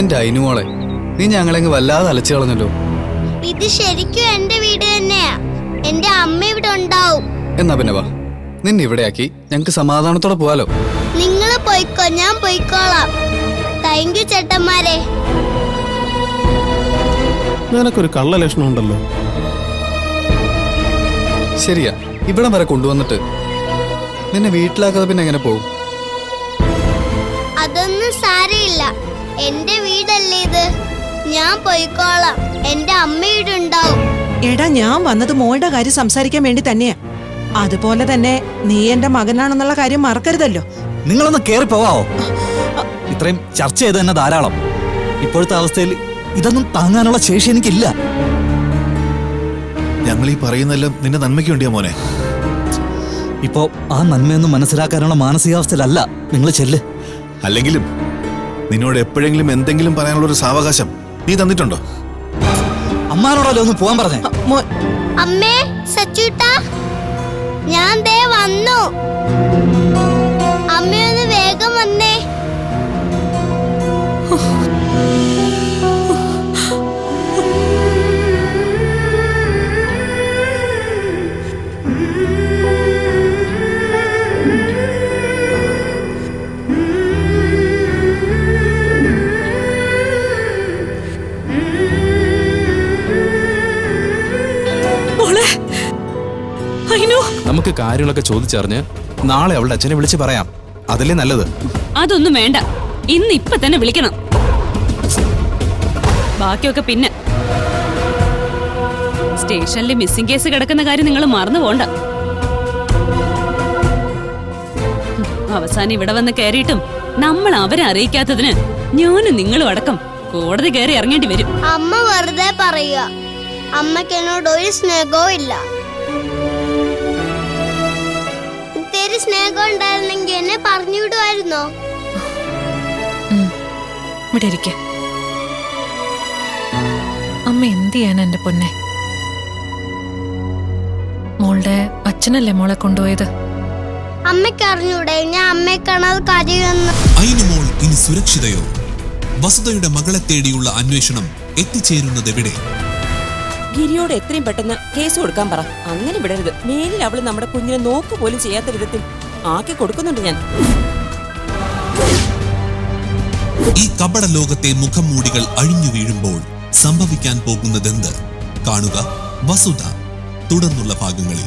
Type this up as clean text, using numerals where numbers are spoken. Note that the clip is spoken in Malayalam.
എന്റെ അയിനുമോളെ, നീ ഞങ്ങളെങ്ങ് വല്ലാതെ അലച്ചു കളഞ്ഞല്ലോ. ഇത് ശരിക്കും എന്റെ വീട് തന്നെയാ. എന്റെ അമ്മ ഇവിടെ ഉണ്ടാവും. എന്നാ പിന്നെ വാ, നിന്നെ ഇവിടെയാക്കി ഞങ്ങക്ക് സമാധാനത്തോടെ പോവാലോ. നിങ്ങൾ പോയിക്കോ, ഞാൻ പോയിക്കോളാം. താങ്ക് യു ചേട്ടന്മാരെ. നിനക്കൊരു കള്ള ലക്ഷണം ഉണ്ടല്ലോ. ശരിയാ, ഇവിടം വരെ കൊണ്ടുവന്നിട്ട് നിന്നെ വീട്ടിലാക്കാതെ പിന്നെ എങ്ങനെ പോകും? അതൊന്നും സാരമില്ല, എന്റെ വീടല്ലേ ഇത്. ഞാൻ പോയിക്കോളാം. എന്റെ അമ്മ ഇവിടെ ഉണ്ടാവും. എടാ, ഞാൻ വന്നത് മോളുടെ കാര്യം സംസാരിക്കാൻ വേണ്ടി തന്നെയാ. അതുപോലെ തന്നെ നീ എന്റെ മകനാണെന്നുള്ള കാര്യം മറക്കരുതല്ലോ. നിങ്ങളൊന്ന് കേറി പോവാവോ? ഇത്രയും ചർച്ച ചെയ്ത് തന്നെ ധാരാളം. ഇപ്പോഴത്തെ അവസ്ഥയിൽ ഇതൊന്നും താങ്ങാനുള്ള ശേഷി എനിക്കില്ല. ഞങ്ങൾ ഈ പറയുന്നെല്ലാം നിന്റെ നന്മയ്ക്ക് വേണ്ടിയാ മോനെ. ഇപ്പോ ആ നന്മയൊന്നും മനസ്സിലാക്കാനുള്ള മാനസികാവസ്ഥയിലല്ല നിങ്ങൾ. ചെല്ല്. അല്ലെങ്കിലും നിന്നോട് എപ്പോഴെങ്കിലും എന്തെങ്കിലും പറയാനുള്ള ഒരു സാവകാശം നീ തന്നിട്ടുണ്ടോ? അമ്മാനോടല്ലോ ഒന്ന് പോവാൻ പറഞ്ഞേ. അമ്മേ, സച്ചൂട്ടാ, ഞാൻ ദേ വന്നു. അമ്മയൊന്ന് വേഗം വന്നേ. നമുക്ക് കാര്യങ്ങളൊക്കെ ചോദിച്ചറിഞ്ഞ് നാളെ അവളുടെ അച്ഛനെ വിളിച്ച് പറയാം. അതല്ലേ നല്ലത്. അതൊന്നും വേണ്ട, ഇന്ന് ഇപ്പൊ തന്നെ വിളിക്കണം. ബാക്കിയൊക്കെ പിന്നെ. സ്റ്റേഷനിൽ മിസ്സിംഗ് കേസ് കിടക്കുന്ന കാര്യം നിങ്ങൾ മറന്നു പോണ്ട. അവസാനം ഇവിടെ വന്ന് കയറിയിട്ടും നമ്മൾ അവരെ അറിയിക്കാത്തതിന് ഞാനും നിങ്ങളും അടക്കം കോടതി കയറി ഇറങ്ങേണ്ടി വരും. അമ്മ വെറുതെ പറയുക. അമ്മയ്ക്ക് എന്നോട് ഒരു സ്നേഹവും ഇല്ല. സ്നേഹം ഉണ്ടായിരുന്നെങ്കിൽ എന്നെ പറഞ്ഞു വിടുമായിരുന്നോ? ഇവിടെ ഇരിക്ക. അമ്മ എന്ത് ചെയ്യാൻ എന്റെ പൊന്നെ? മോളുടെ അച്ഛനല്ലേ മോളെ കൊണ്ടുപോയത്? അമ്മയ്ക്ക് അറിഞ്ഞൂടെ ഞാൻ അമ്മയെ കാണാതെ കരയുമെന്ന്? അയിനുമോൾ ഇനി സുരക്ഷിതയോ? വസുധയുടെ മകളെ തേടിയുള്ള അന്വേഷണം എത്തിച്ചേരുന്നതെവിടെ? ഗിരിയോട് എത്രയും പെട്ടെന്ന് കേസ് കൊടുക്കാൻ പറ. അങ്ങനെ വിടരുത്. മേലിൽ അവള് നമ്മുടെ കുഞ്ഞിനെ നോക്ക് പോലും ചെയ്യാത്ത വിധത്തിൽ ആക്കി കൊടുക്കുന്നുണ്ട് ഞാൻ. ഈ കപട ലോകത്തെ മുഖം മൂടികൾ അഴിഞ്ഞു വീഴുമ്പോൾ സംഭവിക്കാൻ പോകുന്നതെന്ത്? കാണുക വസുധ തുടർന്നുള്ള ഭാഗങ്ങളിൽ.